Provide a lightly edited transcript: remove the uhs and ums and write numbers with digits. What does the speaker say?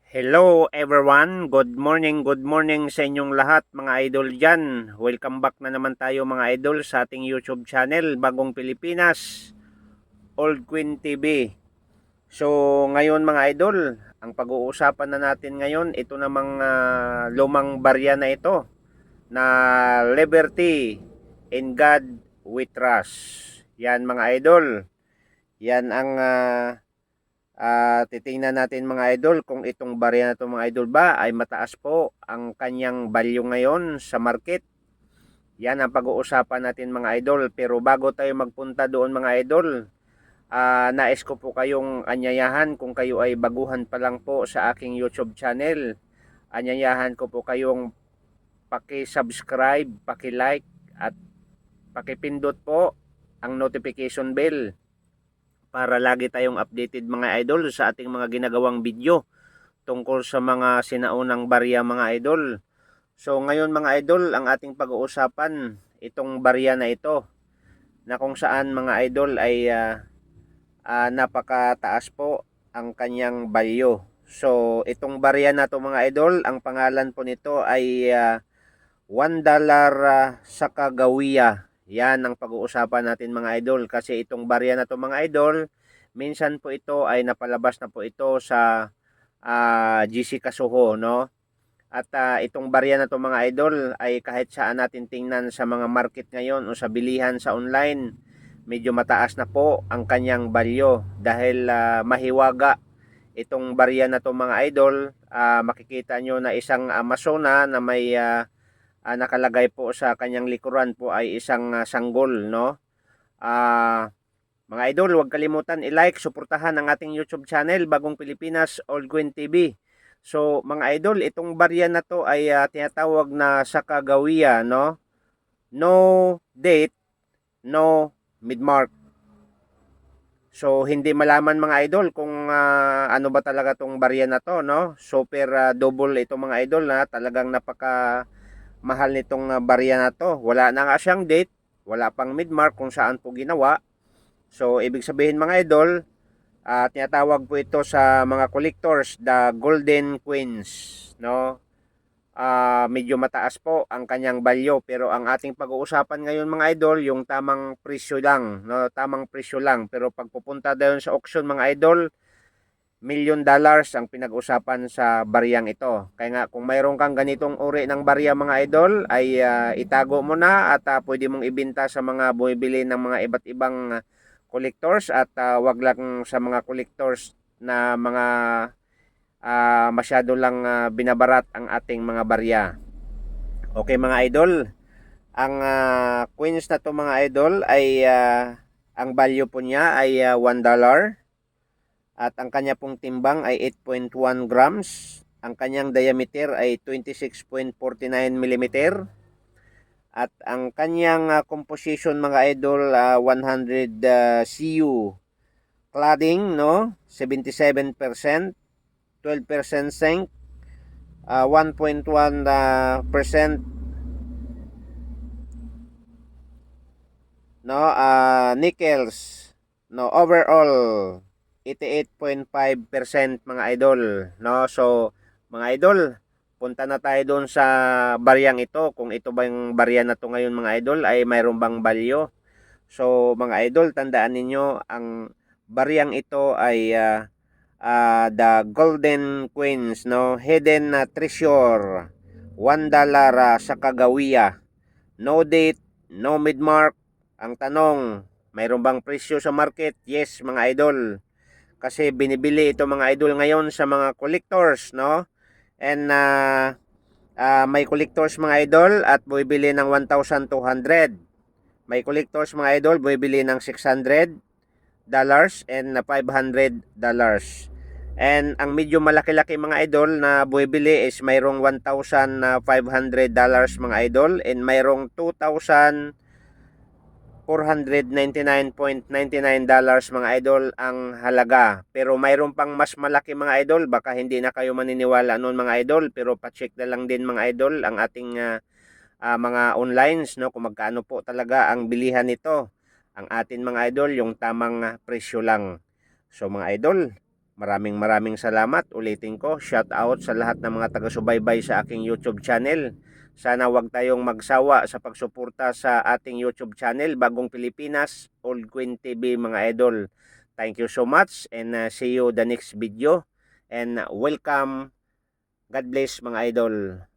Hello everyone, good morning sa inyong lahat mga idol dyan. Welcome back na naman tayo mga idol sa ating YouTube channel, Bagong Pilipinas, Old Queen TV. So ngayon mga idol, ang pag-uusapan na natin ngayon, ito namang lumang barya na ito, na Liberty in God We Trust. Yan mga idol, yan ang titingnan natin mga idol kung itong barya na ito mga idol ba ay mataas po ang kanyang value ngayon sa market. Yan ang pag-uusapan natin mga idol. Pero bago tayo magpunta doon mga idol, nais ko po kayong anyayahan kung kayo ay baguhan pa lang po sa aking YouTube channel. Anyayahan ko po kayong paki-subscribe, paki-like at paki-pindot po ang notification bell para lagi tayong updated mga idol sa ating mga ginagawang video tungkol sa mga sinaunang barya mga idol. So ngayon mga idol, ang ating pag-uusapan itong barya na ito na kung saan mga idol ay napakataas po ang kanyang value. So itong barya na to mga idol, ang pangalan po nito ay $1 sa Kagawiya. Yan ang pag-uusapan natin mga idol, kasi itong barya na to mga idol, minsan po ito ay napalabas na po ito sa GC Kasuho, no? At itong barya na to mga idol ay kahit saan natin tingnan sa mga market ngayon o sa bilihan sa online, medyo mataas na po ang kanyang value dahil mahiwaga itong barya na to mga idol. Makikita nyo na isang Amazona na may nakalagay po sa kanyang likuran po ay isang sanggol, no? Mga idol, huwag kalimutan i-like, suportahan ang ating YouTube channel, Bagong Pilipinas, Old Queen TV. So, mga idol, itong barya na to ay tinatawag na Sacagawea, no? No date, no mid-mark. So, hindi malaman mga idol kung ano ba talaga tong barya na to, no? Super double ito mga idol, na talagang napaka mahal nitong barya na to. Wala na nga siyang date, wala pang mid-mark kung saan po ginawa. So, ibig sabihin mga idol, tinatawag po ito sa mga collectors, the Golden Queens, no? Medyo mataas po ang kanyang value, pero ang ating pag-uusapan ngayon mga idol, yung tamang presyo lang, no? Tamang presyo lang. Pero pag pupunta doon sa auction mga idol, $1,000,000 ang pinag-usapan sa baryang ito. Kaya nga kung mayroon kang ganitong uri ng barya mga idol, ay itago mo na at pwede mong ibenta sa mga bumibili ng mga iba't ibang collectors, at wag lang sa mga collectors na mga masyado lang binabarat ang ating mga barya. Okay mga idol, ang coins na to mga idol ay ang value po niya ay $1. At ang kanya pong timbang ay 8.1 grams. Ang kanyang diameter ay 26.49 mm. At ang kanyang composition mga idol, 100 CU cladding, no? 77%, 12% zinc, 1.1% no, nickels, no, overall 88.5% mga idol, no? So mga idol, punta na tayo doon sa baryang ito, kung ito ba yung barya na to ngayon mga idol ay mayroon bang value. So mga idol, tandaan ninyo, ang baryang ito ay the Golden Queens, no? Hidden treasure, $1 sa Kagawiya. No date, no mid-mark. Ang tanong, mayroon bang presyo sa market? Yes mga idol, kasi binibili ito mga idol ngayon sa mga collectors, no? And may collectors mga idol at bumibili ng 1,200. May collectors mga idol bumibili ng $600 and $500. And ang medyo malaki-laki mga idol na bumibili is mayroong $1,500 mga idol, and mayroong $2,499.99 mga idol ang halaga. Pero mayroon pang mas malaki mga idol, baka hindi na kayo maniniwala noon mga idol, pero pa-check na lang din mga idol ang ating mga onlines, no, kung magkano po talaga ang bilihan nito. Ang atin mga idol, yung tamang presyo lang. So mga idol, Maraming salamat. Ulitin ko, shout out sa lahat ng mga taga-subaybay sa aking YouTube channel. Sana wag tayong magsawa sa pagsuporta sa ating YouTube channel, Bagong Pilipinas, Old Queen TV mga idol. Thank you so much and see you the next video. And welcome. God bless mga idol.